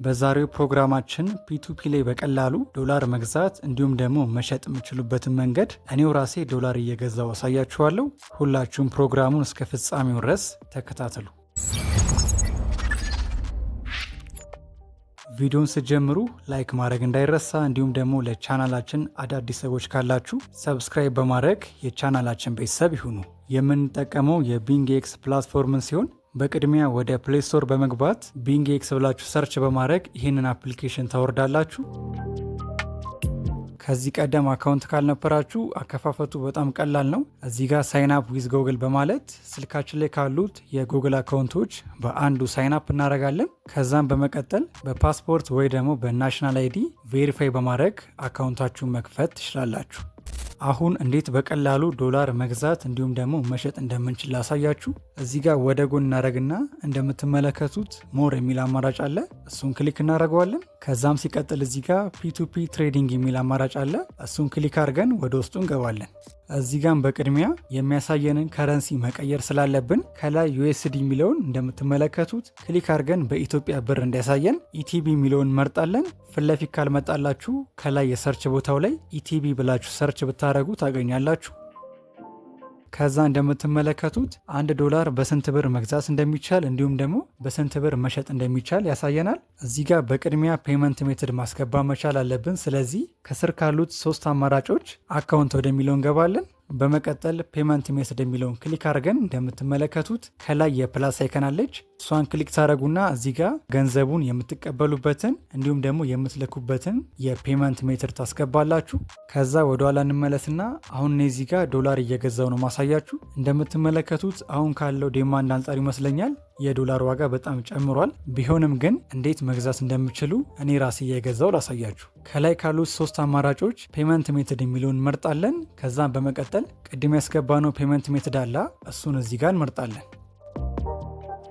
በዛሬው ፕሮግራማችን ፒቱፒ ላይ በቀላሉ ዶላር መግዛት እንዲሁም ደግሞ መሸጥ የምችሉበትን መንገድ እኔው ራሴ ዶላር እየገዛው አሳያችኋለሁ። ሁላችሁም ፕሮግራሙን እስከ ፍጻሜው ድረስ ተከታተሉ። ቪዲዮን ስትጀምሩ ላይክ ማድረግ እንዳይረሳ፣ እንዲሁም ደግሞ ለቻናላችን አዳዲስ ሰዎች ካላችሁ ሰብስክራይብ በማድረግ የቻናላችን ቤተሰብ ይሁኑ። የምንጠቀመው የቢንግኤክስ ፕላትፎርምን ሲሆን በቅድሚያ ወደ ፕሌይ ስቶር በመግባት ቢንግኤክስ ብላችሁ ሰርች በማድረግ ይህንን አፕሊኬሽን ታወርዳላችሁ። ከዚህ ቀደም አካውንት ካልነበራችሁ አከፋፈቱ በጣም ቀላል ነው። እዚህ ጋር ሳይን አፕ ዊዝ ጎግል በማለት ስልካችን ላይ ካሉት የጉግል አካውንቶች በአንዱ ሳይን አፕ እናደርጋለን። ከዛም በመቀጠል በፓስፖርት ወይ ደግሞ በናሽናል አይዲ ቬሪፋይ በማድረግ አካውንታችሁን መክፈት ትችላላችሁ። አሁን እንዴት በቀላሉ ዶላር መግዛት እንዲሁም ደግሞ መሸጥ እንደምንችል ላሳያችሁ። እዚህ ጋር ወደ ጎን እናደርግና እንደምትመለከቱት ሞር የሚል አማራጭ አለ። እሱን ክሊክ እናደርገዋለን። ከዛም ሲቀጥል እዚህ ጋር ፒቱፒ ትሬዲንግ የሚል አማራጭ አለ። እሱን ክሊክ አድርገን ወደ ውስጡ እንገባለን። እዚህ ጋር በቅድሚያ የሚያሳየንን ከረንሲ መቀየር ስላለብን ከላይ ዩኤስዲ የሚለውን እንደምትመለከቱት ክሊክ አድርገን በኢትዮጵያ ብር እንዲያሳየን ኢቲቢ የሚለውን መርጣለን። ፍለፊት ካልመጣላችሁ ከላይ የሰርች ቦታው ላይ ኢቲቢ ብላችሁ ሰርች ብታደረጉ ታገኛላችሁ። ከዛ እንደምትመለከቱት $1 በስንት ብር መግዛት እንደሚቻል እንዲሁም ደግሞ በስንት ብር መሸጥ እንደሚቻል ያሳየናል። እዚህ ጋር በቅድሚያ ፔመንት ሜትድ ማስገባት መቻል አለብን። ስለዚህ ከስር ካሉት 3 አማራጮች አካውንት ወደሚለው እንገባለን። በመቀጠል ፔመንት ሜትድ የሚለውን ክሊክ አድርገን እንደምትመለከቱት ከላይ የፕላስ አይከን አለች። እሷን ክሊክ ታደረጉና እዚህ ጋር ገንዘቡን የምትቀበሉበትን እንዲሁም ደግሞ የምትልኩበትን የፔመንት ሜትድ ታስገባላችሁ። ከዛ ወደኋላ እንመለስና አሁን እዚህ ጋር ዶላር እየገዛው ነው ማሳያችሁ። እንደምትመለከቱት አሁን ካለው ዲማንድ አንጻር ይመስለኛል የዶላር ዋጋ በጣም ጨምሯል። ቢሆንም ግን እንዴት መግዛት እንደምችሉ እኔ ራሴ እየገዛው ላሳያችሁ። ከላይ ካሉት 3 አማራጮች ፔመንት ሜትድ የሚለውን እንመርጣለን። ከዛም በመቀጠል ቅድም ያስገባነው ፔመንት ሜትድ አለ፣ እሱን እዚህ ጋር እንመርጣለን።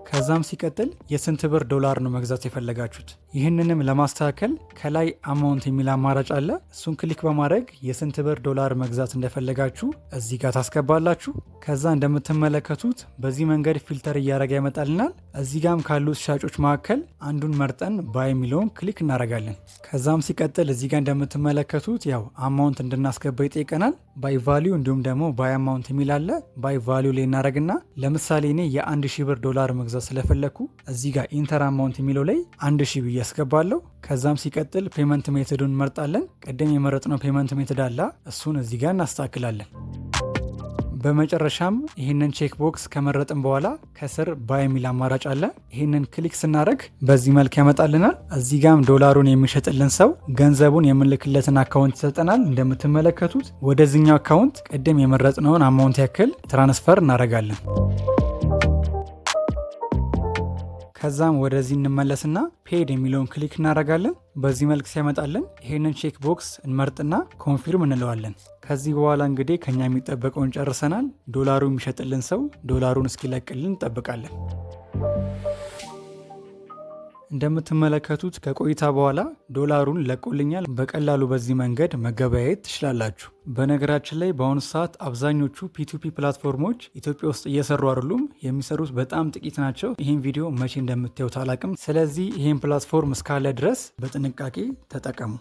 ከዛም ሲቀጥል የስንት ብር ዶላር ነው መግዛት የፈለጋችሁት? ይህንንም ለማስተካከል ከላይ አማውንት የሚል አማራጭ አለ። እሱን ክሊክ በማድረግ የስንት ብር ዶላር መግዛት እንደፈለጋችሁ እዚህ ጋር ታስገባላችሁ። ከዛ እንደምትመለከቱት በዚህ መንገድ ፊልተር እያደረገ ያመጣልናል። እዚህ ጋም ካሉት ሻጮች መካከል አንዱን መርጠን ባይ የሚለውን ክሊክ እናደርጋለን። ከዛም ሲቀጥል እዚህ ጋር እንደምትመለከቱት ያው አማውንት እንድናስገባ ይጠይቀናል። ባይ ቫሊዩ እንዲሁም ደግሞ ባይ አማውንት የሚል አለ። ባይ ቫሊዩ ላይ እናደርግና ለምሳሌ እኔ የ1000 ብር ዶላር መግዛት ስለፈለኩ እዚህ ጋር ኢንተር አማውንት የሚለው ላይ 1000 ብዬ አስገባለሁ። ከዛም ሲቀጥል ፔመንት ሜትዱን እንመርጣለን። ቀደም የመረጥነው ፔመንት ሜትድ አለ፣ እሱን እዚህ ጋር እናስተካክላለን። በመጨረሻም ይህንን ቼክ ቦክስ ከመረጥን በኋላ ከስር ባይ የሚል አማራጭ አለ። ይህንን ክሊክ ስናደርግ በዚህ መልክ ያመጣልናል። እዚህ ጋም ዶላሩን የሚሸጥልን ሰው ገንዘቡን የምንልክለትን አካውንት ይሰጠናል። እንደምትመለከቱት ወደዚህኛው አካውንት ቀደም የመረጥነውን አማውንት ያክል ትራንስፈር እናደርጋለን። ከዛም ወደዚህ እንመለስና ፔድ የሚለውን ክሊክ እናደርጋለን። በዚህ መልክ ሲያመጣልን ይሄንን ቼክ ቦክስ እንመርጥና ኮንፊርም እንለዋለን። ከዚህ በኋላ እንግዲህ ከኛ የሚጠበቀውን ጨርሰናል። ዶላሩ የሚሸጥልን ሰው ዶላሩን እስኪለቅልን እንጠብቃለን። እንደምትመለከቱት ከቆይታ በኋላ ዶላሩን ለቆልኛል። በቀላሉ በዚህ መንገድ መገበያየት ትችላላችሁ። በነገራችን ላይ በአሁኑ ሰዓት አብዛኞቹ ፒቱፒ ፕላትፎርሞች ኢትዮጵያ ውስጥ እየሰሩ አይደሉም። የሚሰሩት በጣም ጥቂት ናቸው። ይህን ቪዲዮ መቼ እንደምታዩት አላቅም። ስለዚህ ይህን ፕላትፎርም እስካለ ድረስ በጥንቃቄ ተጠቀሙ።